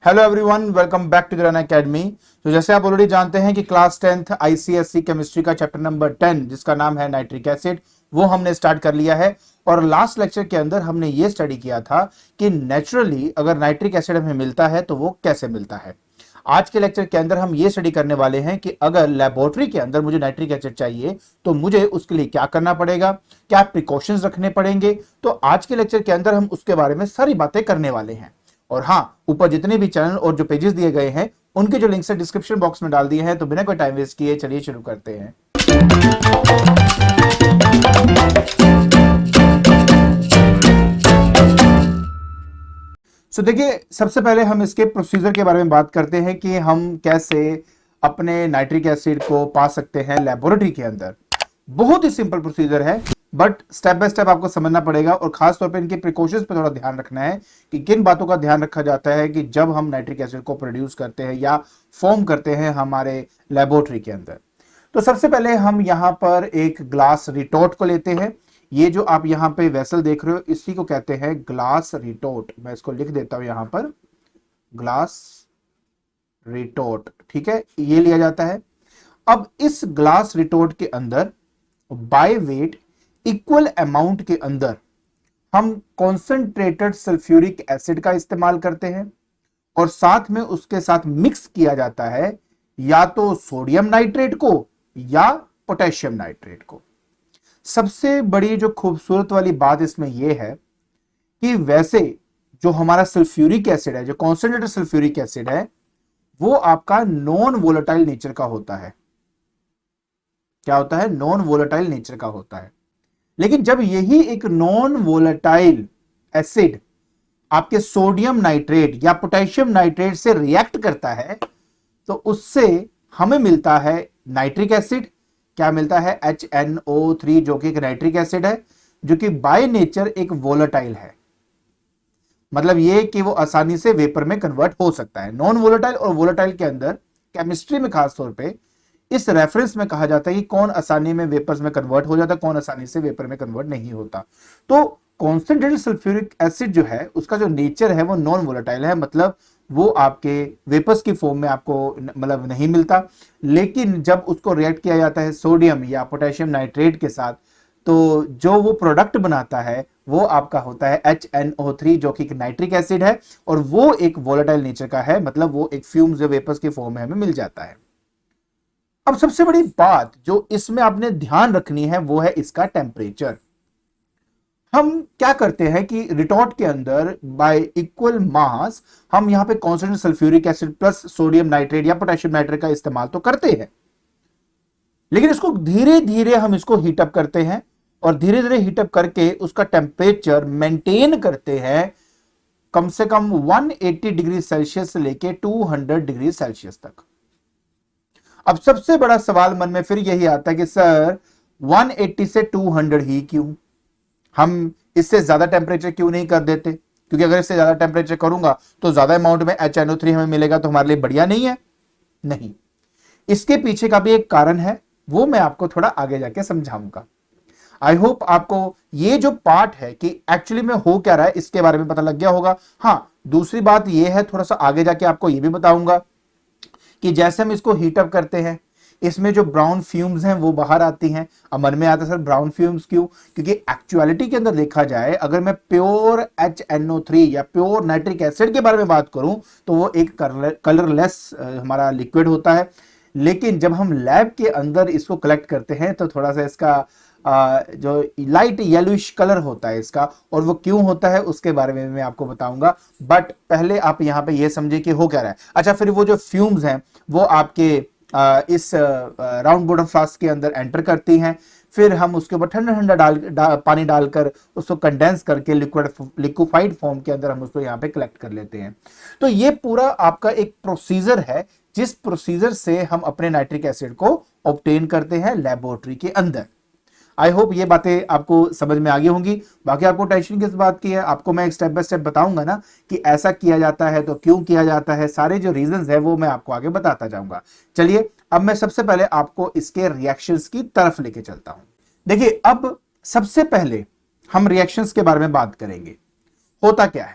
Hello everyone, welcome back to the Run Academy. तो जैसे आप ऑलरेडी जानते हैं कि क्लास 10th आईसीएसई केमिस्ट्री का चैप्टर नंबर 10 जिसका नाम है नाइट्रिक एसिड, वो हमने स्टार्ट कर लिया है। और लास्ट लेक्चर के अंदर हमने ये स्टडी किया था कि नेचुरली अगर नाइट्रिक एसिड हमें मिलता है तो वो कैसे मिलता है। आज के लेक्चर के अंदर हम ये स्टडी करने वाले हैं कि अगर लेबोरेटरी के अंदर मुझे नाइट्रिक एसिड चाहिए तो मुझे उसके लिए क्या करना पड़ेगा, क्या प्रिकॉशंस रखने पड़ेंगे। तो आज के लेक्चर के अंदर हम उसके बारे में सारी बातें करने वाले हैं। और हाँ, ऊपर जितने भी चैनल और जो पेजेस दिए गए हैं उनके जो लिंक्स है डिस्क्रिप्शन बॉक्स में डाल दिए हैं। तो बिना कोई टाइम वेस्ट किए चलिए शुरू करते हैं। देखिए, सबसे पहले हम इसके प्रोसीजर के बारे में बात करते हैं कि हम कैसे अपने नाइट्रिक एसिड को पा सकते हैं लेबोरेटरी के अंदर। बहुत ही सिंपल प्रोसीजर है, बट स्टेप बाय स्टेप आपको समझना पड़ेगा और खास तौर पे इनके प्रिकॉशंस पे थोड़ा ध्यान रखना है कि किन बातों का ध्यान रखा जाता है कि जब हम नाइट्रिक एसिड को प्रोड्यूस करते हैं या फॉर्म करते हैं हमारे लेबोरेटरी के अंदर। तो सबसे पहले हम यहां पर एक ग्लास रिटोर्ट को लेते हैं। ये जो आप यहां पे वेसल देख रहे हो इसी को कहते हैं ग्लास रिटोर्ट। मैं इसको लिख देता हूं यहां पर, ग्लास रिटोर्ट। ठीक है, ये लिया जाता है। अब इस ग्लास रिटोर्ट के अंदर बाय वेट इक्वल अमाउंट के अंदर हम कॉन्सेंट्रेटेड सल्फ्यूरिक एसिड का इस्तेमाल करते हैं और साथ में उसके साथ मिक्स किया जाता है या तो सोडियम नाइट्रेट को या पोटेशियम नाइट्रेट को। सबसे बड़ी जो खूबसूरत वाली बात इसमें यह है कि वैसे जो हमारा सल्फ्यूरिक एसिड है, जो कॉन्सेंट्रेटेड सल्फ्यूरिक एसिड है, वो आपका नॉन वोलेटाइल नेचर का होता है। क्या होता है? नॉन वोलेटाइल नेचर का होता है। लेकिन जब यही एक नॉन वोलेटाइल एसिड आपके सोडियम नाइट्रेट या पोटेशियम नाइट्रेट से रिएक्ट करता है तो उससे हमें मिलता है नाइट्रिक एसिड। क्या मिलता है? HNO3, जो कि एक नाइट्रिक एसिड है जो कि बाय नेचर एक वोलेटाइल है। मतलब ये कि वो आसानी से वेपर में कन्वर्ट हो सकता है। नॉन वोलेटाइल और वोलेटाइल के अंदर केमिस्ट्री में खास तौर पे इस रेफरेंस में कहा जाता है कि कौन आसानी में वेपर्स में कन्वर्ट हो जाता है, कौन आसानी से वेपर में कन्वर्ट नहीं होता। तो कॉन्सेंट्रेटेड सल्फ्यूरिक एसिड जो है उसका जो नेचर है वो नॉन वोलेटाइल है, मतलब वो आपके वेपर्स की फॉर्म में आपको मतलब नहीं मिलता। लेकिन जब उसको रिएक्ट किया जाता है सोडियम या पोटेशियम नाइट्रेट के साथ तो जो वो प्रोडक्ट बनाता है वो आपका होता है HNO3, जो कि एक नाइट्रिक एसिड है और वो एक वोलेटाइल नेचर का है, मतलब वो एक फ्यूम्स या वेपर्स की फॉर्म में हमें मिल जाता है। अब सबसे बड़ी बात जो इसमें आपने ध्यान रखनी है वो है इसका टेम्परेचर। हम क्या करते हैं कि रिटॉर्ट के अंदर बाय इक्वल मास हम यहां पे concentrated sulphuric acid plus sodium nitrate या पोटेशियम नाइट्रेट का इस्तेमाल तो करते हैं, लेकिन इसको धीरे धीरे हम इसको हीटअप करते हैं और धीरे धीरे हीटअप करके उसका टेम्परेचर मेंटेन करते हैं कम से कम 180 डिग्री सेल्सियस से लेके 200 डिग्री सेल्सियस तक। अब सबसे बड़ा सवाल मन में फिर यही आता है कि सर 180 से 200 ही क्यों? हम इससे ज्यादा टेम्परेचर क्यों नहीं कर देते? क्योंकि अगर इससे ज्यादा टेम्परेचर करूंगा तो ज्यादा अमाउंट में HNO3 हमें मिलेगा, तो हमारे लिए बढ़िया नहीं है। नहीं, इसके पीछे का भी एक कारण है, वो मैं आपको थोड़ा आगे जाके समझाऊंगा। आई होप आपको ये जो पार्ट है कि एक्चुअली में हो क्या रहा है इसके बारे में पता लग गया होगा। हाँ, दूसरी बात ये है, थोड़ा सा आगे जाके आपको ये भी बताऊंगा कि जैसे हम इसको हीटअप करते हैं इसमें जो ब्राउन फ्यूम्स हैं वो बाहर आती हैं। अब मन में आता है सर ब्राउन फ्यूम्स क्यों? क्योंकि एक्चुअलिटी के अंदर देखा जाए, अगर मैं प्योर HNO3 या प्योर नाइट्रिक एसिड के बारे में बात करूं तो वो एक कलरलेस हमारा लिक्विड होता है। लेकिन जब हम लैब के अंदर इसको कलेक्ट करते हैं तो थोड़ा सा इसका जो लाइट येलोइश कलर होता है इसका, और वो क्यों होता है उसके बारे में मैं आपको बताऊंगा। बट पहले आप यहां पे ये समझे कि हो क्या रहा है। अच्छा, फिर वो जो फ्यूम्स हैं वो आपके इस राउंड बॉटम फ्लास्क के अंदर एंटर करती हैं। फिर हम उसके ऊपर ठंडा ठंडा पानी डालकर उसको कंडेंस करके लिक्विफाइड फॉर्म के अंदर हम उसको यहाँ पे कलेक्ट कर लेते हैं। तो ये पूरा आपका एक प्रोसीजर है जिस प्रोसीजर से हम अपने नाइट्रिक एसिड को ऑब्टेन करते हैं लेबोरेटरी के अंदर। आई होप ये बातें आपको समझ में आ गई होंगी। बाकी आपको टेंशन किस बात की है, आपको मैं स्टेप बाय स्टेप बताऊंगा ना कि ऐसा किया जाता है तो क्यों किया जाता है, सारे जो रीजंस है वो मैं आपको आगे बताता जाऊंगा। चलिए, अब मैं सबसे पहले आपको इसके रिएक्शंस की तरफ लेके चलता हूं। देखिए, अब सबसे पहले हम रिएक्शंस के बारे में बात करेंगे। होता क्या है,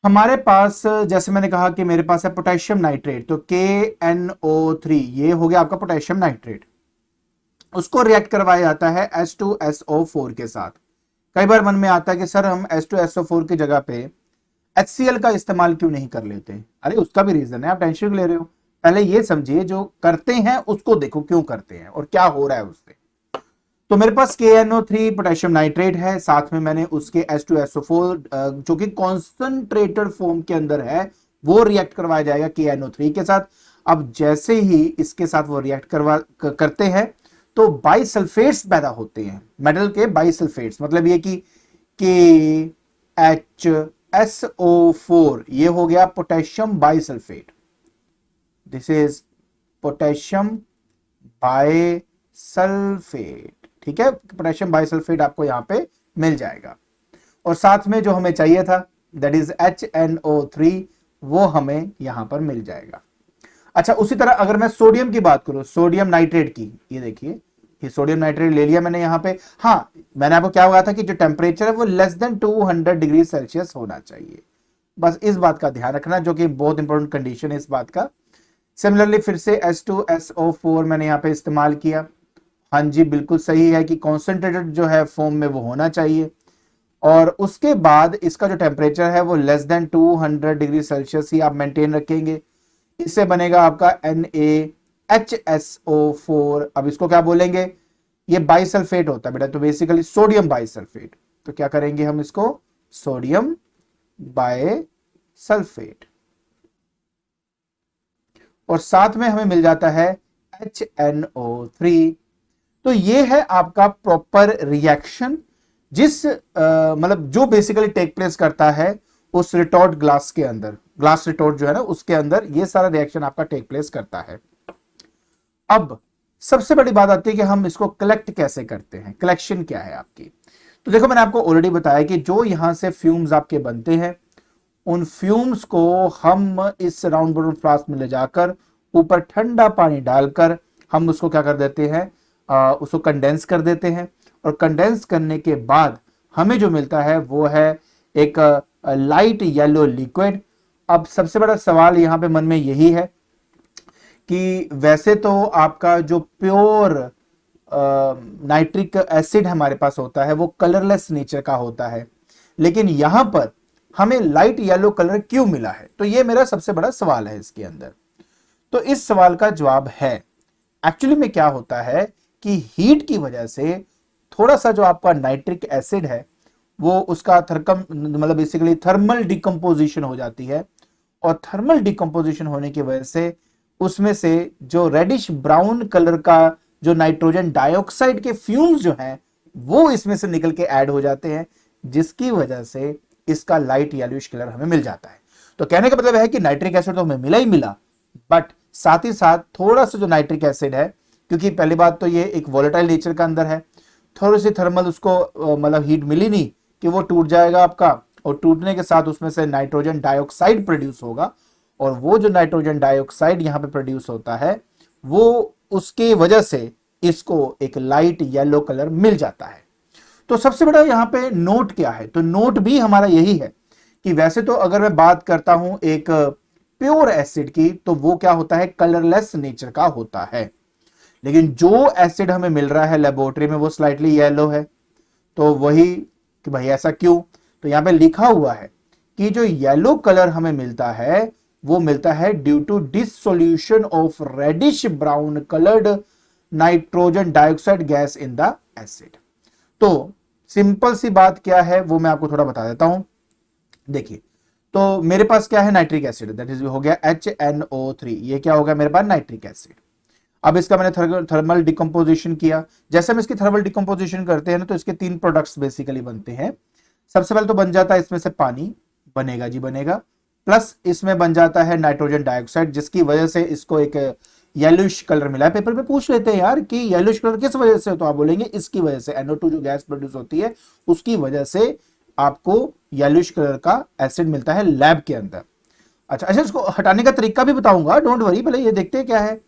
हमारे पास जैसे मैंने कहा कि मेरे पास है पोटेशियम नाइट्रेट, तो KNO3 ये हो गया आपका पोटेशियम नाइट्रेट। उसको रिएक्ट करवाया जाता है H2SO4 के साथ। कई बार मन में आता है कि सर हम H2SO4 की जगह पे HCl का इस्तेमाल क्यों नहीं कर लेते? अरे उसका भी रीजन है, आप टेंशन क्यों ले रहे हो? पहले ये समझिए, जो करते हैं उसको देखो क्यों करते हैं और क्या हो रहा है उससे। तो मेरे पास KNO3 पोटेशियम नाइट्रेट है, साथ में मैंने उसके H2SO4 जो कि कॉन्सेंट्रेटेड फॉर्म के अंदर है वो रिएक्ट करवाया जाएगा KNO3 के साथ। अब जैसे ही इसके साथ वो रिएक्ट करते हैं तो बाइसल्फेट्स पैदा होते हैं, मेटल के बाइसल्फेट्स, मतलब ये कि KHSO4 ये हो गया potassium bisulphate, this is potassium bisulphate. ठीक है, पोटेशियम बाइसल्फेट आपको यहां पे मिल जाएगा। और साथ में जो हमें चाहिए था दैट इज HNO3, वो हमें यहां पर मिल जाएगा। अच्छा, उसी तरह अगर मैं सोडियम की बात करूं, सोडियम नाइट्रेट की, ये देखिए ये सोडियम नाइट्रेट ले लिया मैंने यहां पे। हाँ, मैंने आपको क्या कहा था कि जो टेम्परेचर है वो लेस देन 200 डिग्री सेल्सियस होना चाहिए, बस इस बात का ध्यान रखना, जो कि बहुत इंपॉर्टेंट कंडीशन है इस बात का। सिमिलरली फिर से H2SO4 मैंने यहाँ पे इस्तेमाल किया। हाँ जी, बिल्कुल सही है कि कॉन्सेंट्रेटेड जो है फॉर्म में वो होना चाहिए। और उसके बाद इसका जो टेम्परेचर है वो लेस देन 200 डिग्री सेल्सियस ही आप मेंटेन रखेंगे। इससे बनेगा आपका NaHSO4। अब इसको क्या बोलेंगे? ये बाइसल्फेट होता है बेटा, तो बेसिकली सोडियम बाइसल्फेट। तो क्या करेंगे हम इसको? Sodium bisulphate. और साथ में हमें मिल जाता है HNO3। तो ये है आपका प्रॉपर रिएक्शन, जिस मतलब जो बेसिकली टेक प्लेस करता है उस रिटॉर्ट ग्लास के अंदर, ग्लास रिटॉर्ट जो है ना उसके अंदर ये सारा रिएक्शन आपका टेक प्लेस करता है। अब सबसे बड़ी बात आती है कि हम इसको कलेक्ट कैसे करते हैं, कलेक्शन क्या है आपकी। तो देखो, मैंने आपको ऑलरेडी बताया कि जो यहां से फ्यूम्स आपके बनते हैं उन फ्यूम्स को हम इस राउंड बॉटम फ्लास्क में ले जाकर ऊपर ठंडा पानी डालकर हम उसको क्या कर देते हैं, उसको कंडेंस कर देते हैं। और कंडेंस करने के बाद हमें जो मिलता है वो है एक लाइट येलो लिक्विड। अब सबसे बड़ा सवाल यहां पे मन में यही है कि वैसे तो आपका जो प्योर नाइट्रिक एसिड हमारे पास होता है वो कलरलेस नेचर का होता है, लेकिन यहां पर हमें लाइट येलो कलर क्यों मिला है? तो ये मेरा सबसे बड़ा सवाल है इसके अंदर। तो इस सवाल का जवाब है, एक्चुअली में क्या होता है कि हीट की वजह से थोड़ा सा जो आपका नाइट्रिक एसिड है वो उसका मतलब बेसिकली थर्मल डिकम्पोजिशन हो जाती है। और थर्मल डिकम्पोजिशन होने की वजह से उसमें से जो रेडिश ब्राउन कलर का जो नाइट्रोजन डाइऑक्साइड के फ्यूम्स जो हैं वो इसमें से निकल के ऐड हो जाते हैं, जिसकी वजह से इसका लाइट येलोइश कलर हमें मिल जाता है। तो कहने का मतलब है कि नाइट्रिक एसिड तो हमें मिला ही मिला, बट साथ ही साथ थोड़ा सा जो नाइट्रिक एसिड है, क्योंकि पहली बात तो ये एक वोलेटाइल नेचर का अंदर है, थोड़ी सी थर्मल उसको मतलब हीट मिली नहीं कि वो टूट जाएगा आपका, और टूटने के साथ उसमें से नाइट्रोजन डाइऑक्साइड प्रोड्यूस होगा। और वो जो नाइट्रोजन डाइऑक्साइड यहां पे प्रोड्यूस होता है वो उसके वजह से इसको एक लाइट येलो कलर मिल जाता है। तो सबसे बड़ा यहां पे नोट क्या है? तो नोट भी हमारा यही है कि वैसे तो अगर मैं बात करता हूं एक प्योर एसिड की तो वो क्या होता है, कलरलेस नेचर का होता है, लेकिन जो एसिड हमें मिल रहा है लेबोरेटरी में वो स्लाइटली येलो है। तो वही कि भाई ऐसा क्यों? तो यहां पे लिखा हुआ है कि जो येलो कलर हमें मिलता है वो मिलता है due to dissolution of reddish brown coloured nitrogen dioxide gas in the acid. तो सिंपल सी बात क्या है वो मैं आपको थोड़ा बता देता हूं। देखिए, तो मेरे पास क्या है, नाइट्रिक एसिड, दैट इज हो गया HNO3। ये क्या हो गया मेरे पास, नाइट्रिक एसिड। अब इसका मैंने थर्मल डिकम्पोजिशन किया। जैसे हम इसकी थर्मल डिकम्पोजिशन करते हैं ना तो इसके 3 प्रोडक्ट्स बेसिकली बनते हैं। सबसे पहले तो बन जाता है इसमें से पानी, बनेगा जी बनेगा, प्लस इसमें बन जाता है नाइट्रोजन डाइऑक्साइड, जिसकी वजह से इसको एक येलोइश कलर मिला है। पेपर पे पूछ लेते हैं यार कि येलोइश कलर किस वजह से, तो आप बोलेंगे इसकी वजह से, NO2 जो गैस प्रोड्यूस होती है उसकी वजह से आपको येलोइश कलर का एसिड मिलता है लैब के अंदर। अच्छा, इसको हटाने का तरीका भी बताऊंगा, डोंट वरी, पहले ये देखते हैं क्या है।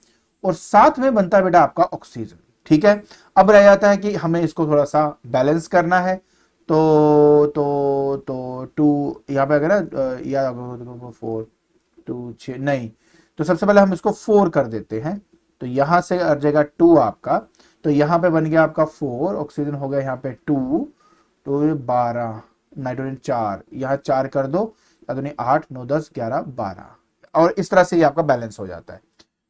और साथ में बनता है बेटा आपका ऑक्सीजन। ठीक है, अब रह जाता है कि हमें इसको थोड़ा सा बैलेंस करना है। तो 2 यहाँ पे अगर ना या 4 2 6 नहीं, तो सबसे पहले हम इसको 4 कर देते हैं, तो यहां से आ जाएगा 2 आपका, तो यहाँ पे बन गया आपका 4, ऑक्सीजन हो गया यहाँ पे 2, तो 12, नाइट्रोजन 4, यहाँ 4 कर दो, या तो नहीं 8 9 10 11 12, और इस तरह से ये आपका बैलेंस हो जाता है।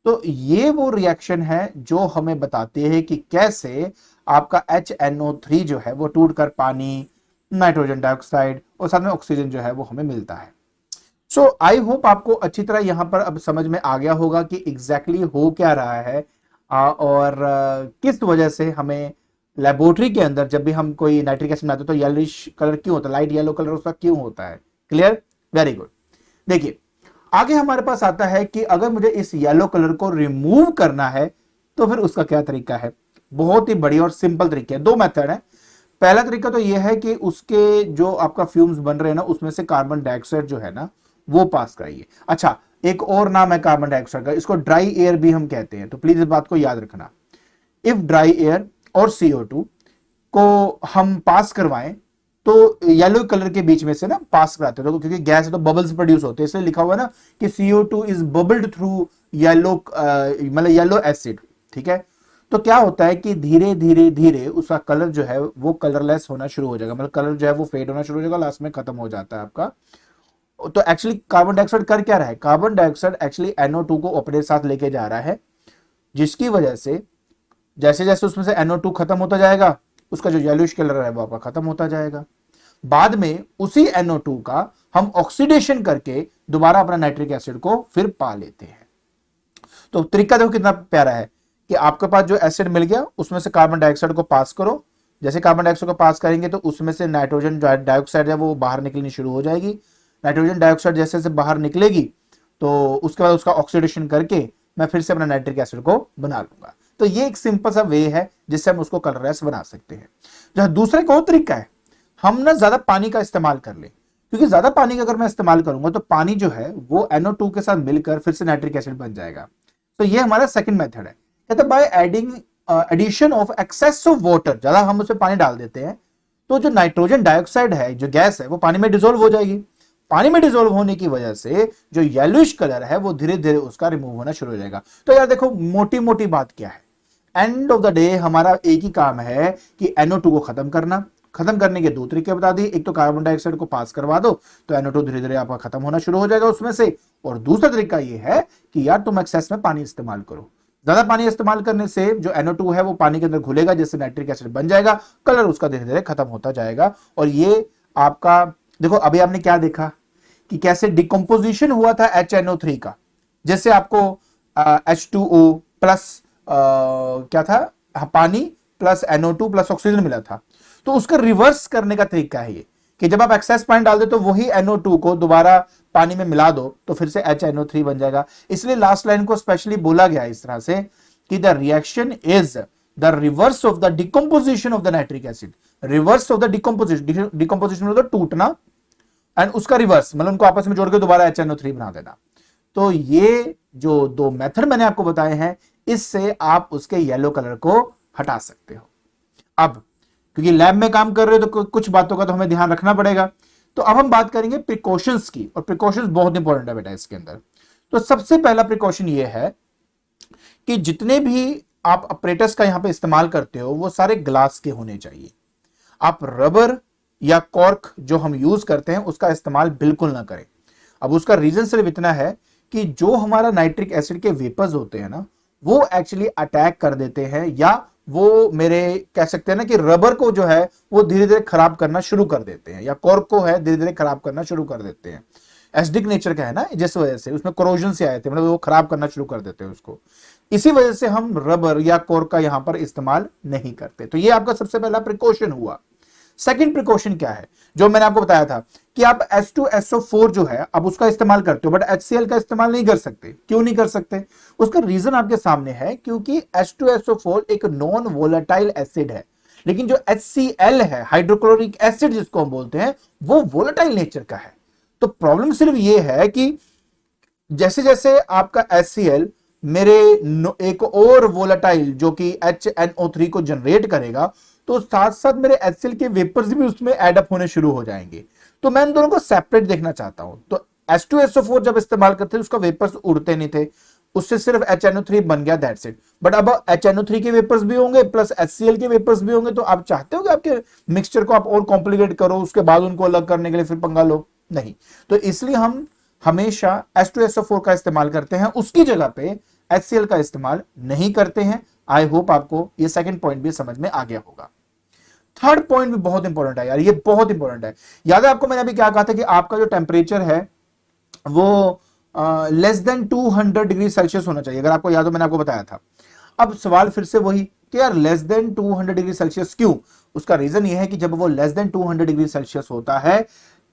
तो ये वो रिएक्शन है जो हमें बताते हैं कि कैसे आपका HNO3 जो है वो टूट कर पानी, नाइट्रोजन डाइऑक्साइड और साथ में ऑक्सीजन जो है वो हमें मिलता है। सो आई होप आपको अच्छी तरह यहां पर अब समझ में आ गया होगा कि एग्जैक्टली हो क्या रहा है, और किस वजह से हमें लेबोरेटरी के अंदर जब भी हम कोई नाइट्रिक एसिड बनाते हैं तो येलोइश कलर क्यों होता है, लाइट येलो कलर उसका क्यों होता है। Clear, very good. देखिए आगे हमारे पास आता है कि अगर मुझे इस येलो कलर को रिमूव करना है तो फिर उसका क्या तरीका है। बहुत ही बढ़िया और सिंपल तरीके हैं, 2 मेथड है। पहला तरीका तो यह है कि उसके जो आपका फ्यूम्स बन रहे हैं ना उसमें से कार्बन डाइऑक्साइड जो है ना वो पास कराइए। अच्छा, एक और नाम है कार्बन डाइऑक्साइड का, इसको ड्राई एयर भी हम कहते हैं, तो प्लीज इस बात को याद रखना। इफ ड्राई एयर और CO2 को हम पास करवाएं तो येलो कलर के बीच में से ना पास कराते हैं, तो क्योंकि गैस है तो बबल्स प्रोड्यूस होते हैं, इसलिए लिखा हुआ है ना कि CO2 is bubbled through yellow, मतलब येलो एसिड। ठीक है, तो क्या होता है कि धीरे धीरे धीरे उसका कलर जो है वो कलरलेस होना शुरू हो जाएगा, मतलब कलर जो है वो फेड होना शुरू हो जाएगा, लास्ट में खत्म हो जाता है आपका। तो एक्चुअली कार्बन डाइऑक्साइड कर क्या रहा है, कार्बन डाइऑक्साइड एक्चुअली NO2 को अपने साथ लेके जा रहा है, जिसकी वजह से जैसे जैसे उसमें से NO2 खत्म होता जाएगा उसका जो येलोइश कलर है वो आपका खत्म होता जाएगा। बाद में उसी NO2 का हम ऑक्सीडेशन करके दोबारा अपना नाइट्रिक एसिड को फिर पा लेते हैं। तो तरीका देखो कितना प्यारा है कि आपके पास जो एसिड मिल गया उसमें से कार्बन डाइऑक्साइड को पास करो, जैसे कार्बन डाइऑक्साइड को पास करेंगे तो उसमें से नाइट्रोजन डाइऑक्साइड है वो बाहर निकलनी शुरू हो जाएगी। नाइट्रोजन डाइऑक्साइड जैसे जैसे बाहर निकलेगी तो उसके बाद उसका ऑक्सीडेशन करके मैं फिर से अपना नाइट्रिक एसिड को बना लूंगा। तो ये एक सिंपल सा वे है जिससे हम उसको कलरलेस बना सकते हैं। जो दूसरा एक और तरीका है, हम ना ज्यादा पानी का इस्तेमाल कर ले, क्योंकि ज्यादा पानी का अगर मैं इस्तेमाल करूंगा तो पानी जो है वो NO2 के साथ मिलकर फिर से नाइट्रिक एसिड बन जाएगा। तो ये हमारा सेकंड मेथड है, कहते हैं by adding addition of excess of water, ज्यादा हम उसमें पानी डाल देते हैं तो जो नाइट्रोजन डाइऑक्साइड है जो गैस है वो पानी में डिसॉल्व हो जाएगी। पानी में डिसॉल्व होने की वजह से जो येलोइश कलर है वो धीरे धीरे उसका रिमूव होना शुरू हो जाएगा। तो यार देखो मोटी मोटी बात क्या है, एंड ऑफ द डे हमारा एक ही काम है कि NO2 को खत्म करना। खत्म करने के 2 तरीके बता दिए, एक तो कार्बन डाइऑक्साइड को पास करवा दो तो NO2 धीरे धीरे आपका खत्म होना शुरू हो जाएगा उसमें से, और दूसरा तरीका ये है कि यार तुम एक्सेस में पानी इस्तेमाल करो। ज्यादा पानी इस्तेमाल करने से जो NO2 है वो पानी के अंदर घुलेगा जिससे नाइट्रिक एसिड बन जाएगा, कलर उसका धीरे धीरे खत्म होता जाएगा। और ये आपका देखो अभी आपने क्या देखा कि कैसे डिकम्पोजिशन हुआ था HNO3 का, जैसे आपको H2O प्लस क्या था, पानी प्लस NO2 प्लस ऑक्सीजन मिला था। तो उसका रिवर्स करने का तरीका है ये कि जब आप एक्सेस पानी डाल दो तो वही NO2 को दोबारा पानी में मिला दो तो फिर से HNO3 बन जाएगा। इसलिए लास्ट लाइन को स्पेशली बोला गया इस तरह से कि the reaction is the reverse of the decomposition of the nitric acid. Reverse of the decomposition, decomposition मतलब टूटना, एंड उसका रिवर्स मतलब उनको आपस में जोड़ के दोबारा HNO3 बना देना। तो ये जो 2 मेथड मैंने आपको बताए हैं इससे आप उसके येलो कलर को हटा सकते हो। अब क्योंकि लैब में काम कर रहे हो तो कुछ बातों का तो हमें ध्यान रखना पड़ेगा, तो अब हम बात करेंगे प्रिकॉशंस की, और प्रिकॉशंस बहुत इंपॉर्टेंट है बेटा इसके अंदर। तो सबसे पहला प्रिकॉशन ये है कि जितने भी आप अपरेटस का यहां पे इस्तेमाल करते हो वो सारे ग्लास के होने चाहिए। आप रबर या कॉर्क जो हम यूज करते हैं उसका इस्तेमाल बिल्कुल ना करें। अब उसका रीजन सिर्फ इतना है कि जो हमारा नाइट्रिक एसिड के वेपर्स होते हैं ना वो एक्चुअली अटैक कर देते हैं, या वो मेरे कह सकते हैं ना कि रबर को जो है वो धीरे धीरे खराब करना शुरू कर देते हैं, या कॉर्क को है धीरे धीरे खराब करना शुरू कर देते हैं। एसिडिक नेचर का है ना, जिस वजह से उसमें कोरोजन से आए थे, मतलब वो खराब करना शुरू कर देते हैं उसको। इसी वजह से हम रबर या कॉर्क का यहां पर इस्तेमाल नहीं करते। तो ये आपका सबसे पहला प्रिकॉशन हुआ। सेकंड प्रिकॉशन क्या है, जो मैंने आपको बताया था कि आप H2SO4 जो है अब उसका इस्तेमाल करते हो बट HCl का इस्तेमाल नहीं कर सकते। क्यों नहीं कर सकते, उसका रीजन आपके सामने है, क्योंकि H2SO4 एक नॉन वोलेटाइल एसिड है, लेकिन जो HCl है, हाइड्रोक्लोरिक एसिड जिसको हम बोलते हैं, वो वोलेटाइल नेचर का है। तो प्रॉब्लम सिर्फ ये है कि जैसे जैसे आपका HCl मेरे एक और वोलेटाइल जो कि HNO3 को जनरेट करेगा, तो साथ साथ मेरे HCl के वेपर्स भी उसमें एड अप होने शुरू हो जाएंगे। तो मैं इन दोनों को सेपरेट देखना चाहता हूं। तो H2SO4 जब इस्तेमाल करते थे उसका वेपर्स उड़ते नहीं थे, उससे सिर्फ HNO3 बन गया, दैट्स इट। बट अब HNO3 के वेपर्स भी होंगे प्लस HCl के वेपर्स भी होंगे, तो आप चाहते हो कि आपके मिक्सचर को आप और कॉम्प्लिकेट करो, उसके बाद उनको अलग करने के लिए फिर पंगा लो? नहीं। तो इसलिए हम हमेशा H2SO4 का इस्तेमाल करते हैं, उसकी जगह पे HCl का इस्तेमाल नहीं करते हैं। आई होप आपको ये सेकंड पॉइंट भी समझ में आ गया होगा। थर्ड पॉइंट भी बहुत इंपॉर्टेंट है यार, ये बहुत इंपॉर्टेंट है। याद है आपको मैंने अभी क्या कहा था कि आपका जो टेम्परेचर है वो लेस देन 200 डिग्री सेल्सियस होना चाहिए, अगर आपको याद हो मैंने आपको बताया था। अब सवाल फिर से वही कि यार लेस देन 200 डिग्री सेल्सियस क्यों? उसका रीजन ये है कि जब वो लेस देन 200 डिग्री सेल्सियस होता है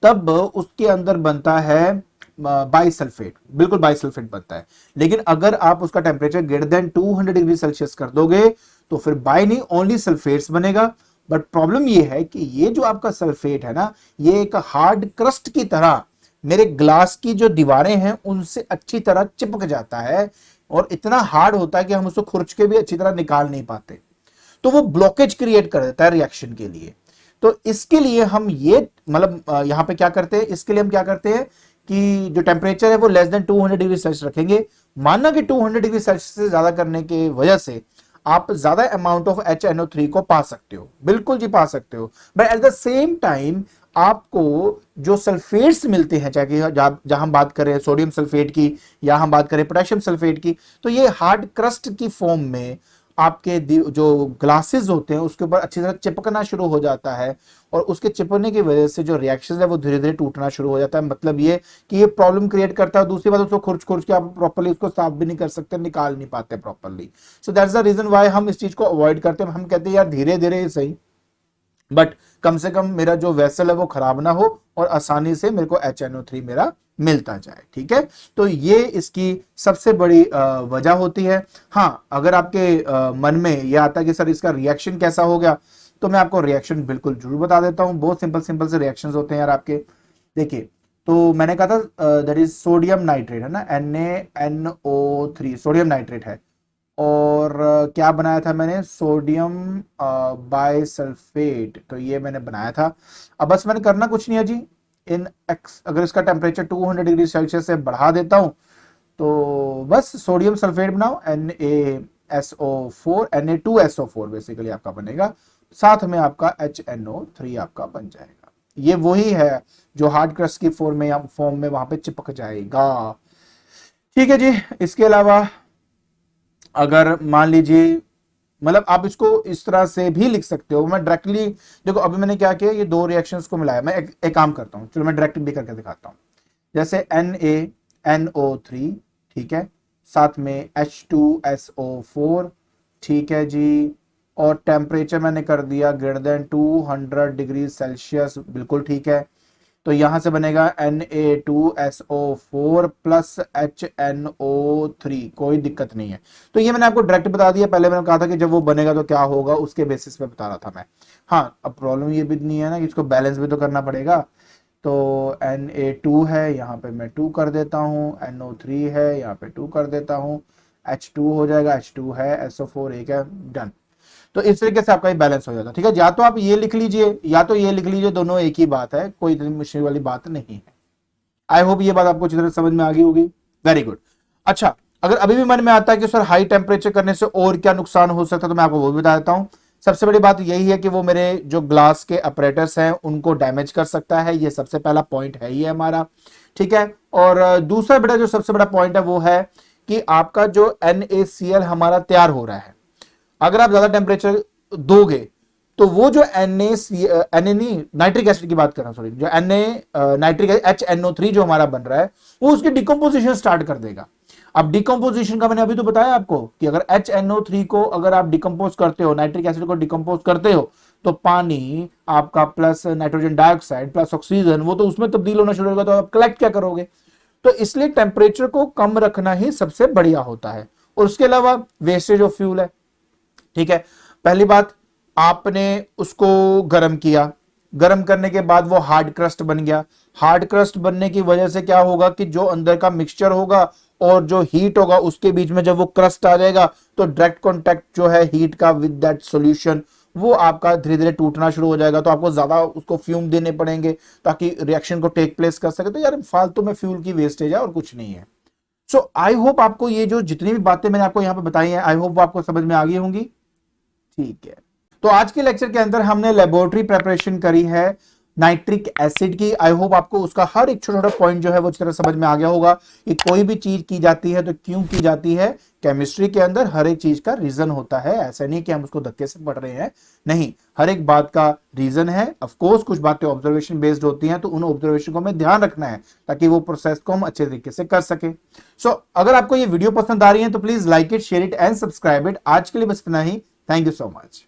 तब उसके अंदर बनता है बाइसल्फेट, बिल्कुल बाइसल्फेट बनता है। लेकिन अगर आप उसका temperature greater than 200 degree Celsius कर दोगे तो फिर बाई नहीं ओनली सल्फेट्स बनेगा। बट प्रॉब्लम ये है कि ये जो आपका सल्फेट है ना, ये एक हार्ड क्रस्ट की तरह मेरे ग्लास की जो दीवारें हैं उनसे अच्छी तरह चिपक जाता है और इतना हार्ड होता है कि हम उसको खुरच के भी अच्छी तरह निकाल नहीं पाते। तो वो ब्लॉकेज क्रिएट कर देता है रिएक्शन के लिए। तो इसके लिए हम ये मतलब यहां पे क्या करते हैं, इसके लिए हम क्या करते हैं कि जो टेम्परेचर है वो लेस देन 200 डिग्री सेल्सियस रखेंगे। मानना कि 200 डिग्री सेल्सियस से ज्यादा करने की वजह से आप ज्यादा अमाउंट ऑफ HNO3 को पा सकते हो, बिल्कुल जी पा सकते हो। But at the same time आपको जो सल्फेट्स मिलते हैं, चाहे जहां हम बात करें सोडियम सल्फेट की या हम बात करें पोटेशियम सल्फेट की, तो ये हार्ड क्रस्ट की फॉर्म में आपके जो ग्लासेस होते हैं उसके ऊपर अच्छी तरह चिपकना शुरू हो जाता है और उसके चिपकने की वजह से जो रिएक्शन है वो धीरे धीरे टूटना शुरू हो जाता है। मतलब ये कि ये प्रॉब्लम क्रिएट करता है। दूसरी बात, उसको खुरच खुरच के आप प्रॉपर्ली उसको साफ भी नहीं कर सकते, निकाल नहीं पाते properly. So that's the reason why हम इस चीज को अवॉइड करते हैं। हम कहते हैं यार धीरे धीरे ही सही, बट कम से कम मेरा जो वेसल है वो खराब ना हो और आसानी से मेरे को HNO3 मेरा मिलता जाए। ठीक है, तो ये इसकी सबसे बड़ी वजह होती है। हाँ, अगर आपके मन में यह आता है कि सर इसका रिएक्शन कैसा हो गया, तो मैं आपको रिएक्शन बिल्कुल जरूर बता देता हूं। बहुत सिंपल सिंपल से रिएक्शन होते हैं यार आपके। देखिए, तो मैंने कहा था दैट इज सोडियम नाइट्रेट है ना, NaNO3 सोडियम नाइट्रेट है। और क्या बनाया था मैंने, सोडियम बाइसल्फेट, तो ये मैंने बनाया था। अब बस मैंने करना कुछ नहीं है जी, इन एक्स अगर इसका टेम्परेचर 200 डिग्री सेल्सियस से बढ़ा देता हूं तो बस सोडियम सल्फेट बनाओ, Na2SO4 बेसिकली आपका बनेगा, साथ में आपका HNO3 आपका बन जाएगा। ये वही है जो हार्ड क्रस्ट की फॉर्म में वहां पे चिपक जाएगा। ठीक है जी। इसके अलावा अगर मान लीजिए, मतलब आप इसको इस तरह से भी लिख सकते हो। मैं डायरेक्टली देखो, अभी मैंने क्या किया, ये दो रिएक्शंस को मिलाया। मैं एक काम करता हूं, चलो मैं डायरेक्ट भी करके दिखाता हूं। जैसे NaNO3, ठीक है, साथ में H2SO4, ठीक है जी, और टेम्परेचर मैंने कर दिया ग्रेटर देन 200 डिग्री सेल्सियस, बिल्कुल ठीक है। तो यहां से बनेगा Na2SO4 प्लस HNO3, कोई दिक्कत नहीं है। तो ये मैंने आपको डायरेक्ट बता दिया। पहले मैंने कहा था कि जब वो बनेगा तो क्या होगा, उसके बेसिस पे बता रहा था मैं। हाँ, अब प्रॉब्लम ये भी नहीं है ना कि इसको बैलेंस भी तो करना पड़ेगा। तो Na2 है, यहाँ पे मैं 2 कर देता हूँ, NO3 है, यहाँ पे 2 कर देता हूँ, H2 हो जाएगा, H2 है, SO4 एक है, डन। तो इस तरीके से आपका ये बैलेंस हो जाता है। ठीक है, या तो आप ये लिख लीजिए या तो ये लिख लीजिए, दोनों एक ही बात है, कोई इतनी मुश्किल वाली बात नहीं है। आई होप ये बात आपको अच्छी तरह समझ में आ गई होगी। Very good. अच्छा, अगर अभी भी मन में आता है कि सर हाई टेम्परेचर करने से और क्या नुकसान हो सकता है, तो मैं आपको वो भी बता देता हूं। सबसे बड़ी बात यही है कि वो मेरे जो ग्लास के अपरेटर्स हैं उनको डैमेज कर सकता है। ये सबसे पहला पॉइंट है ये हमारा। ठीक है, और दूसरा बड़ा जो सबसे बड़ा पॉइंट है वो है कि आपका जो NaCl हमारा तैयार हो रहा है, अगर आप ज्यादा टेम्परेचर दोगे तो वो जो नाइट्रिक एसिड की बात कर रहा हूं, सॉरी, जो नाइट्रिक HNO3 जो हमारा बन रहा है वो उसकी डिकम्पोजिशन स्टार्ट कर देगा। अब डिकम्पोजिशन का मैंने अभी तो बताया आपको कि अगर HNO3 को अगर आप डिकम्पोज करते हो, नाइट्रिक एसिड को डिकम्पोज करते हो, तो पानी आपका plus nitrogen dioxide plus oxygen वो तो उसमें तब्दील होना शुरू होगा, तो आप कलेक्ट क्या करोगे। तो इसलिए टेम्परेचर को कम रखना ही सबसे बढ़िया होता है। और उसके अलावा वेस्टेज ऑफ फ्यूल है। ठीक है, पहली बात, आपने उसको गर्म किया, गर्म करने के बाद वो हार्ड क्रस्ट बन गया। हार्ड क्रस्ट बनने की वजह से क्या होगा कि जो अंदर का मिक्सचर होगा और जो हीट होगा उसके बीच में जब वो क्रस्ट आ जाएगा तो डायरेक्ट कांटेक्ट जो है हीट का विद दैट सॉल्यूशन वो आपका धीरे धीरे टूटना शुरू हो जाएगा, तो आपको ज्यादा उसको फ्यूम देने पड़ेंगे ताकि रिएक्शन को टेक प्लेस कर सके। तो यार फालतू में फ्यूल की वेस्टेज है और कुछ नहीं है। सो आई होप आपको ये जो जितनी भी बातें मैंने आपको यहाँ पे बताई हैं, आई होप वो आपको समझ में आ गई होंगी। ठीक है, तो आज के लेक्चर के अंदर हमने लेबोरेटरी प्रेपरेशन करी है नाइट्रिक एसिड की। आई होप आपको उसका हर एक छोटा छोटा पॉइंट जो है वो अच्छी तरह समझ में आ गया होगा कि कोई भी चीज की जाती है तो क्यों की जाती है। केमिस्ट्री के अंदर हर एक चीज का रीजन होता है, ऐसा नहीं कि हम उसको धक्के से पढ़ रहे हैं, नहीं, हर एक बात का रीजन है। ऑफ कोर्स कुछ बातें ऑब्जर्वेशन बेस्ड होती हैं, तो उन ऑब्जर्वेशन को हमें ध्यान रखना है ताकि वो प्रोसेस को हम अच्छे तरीके से कर सके। सो अगर आपको ये वीडियो पसंद आ रही है तो please like it, share it and subscribe it. आज के लिए बस इतना ही। Thank you so much.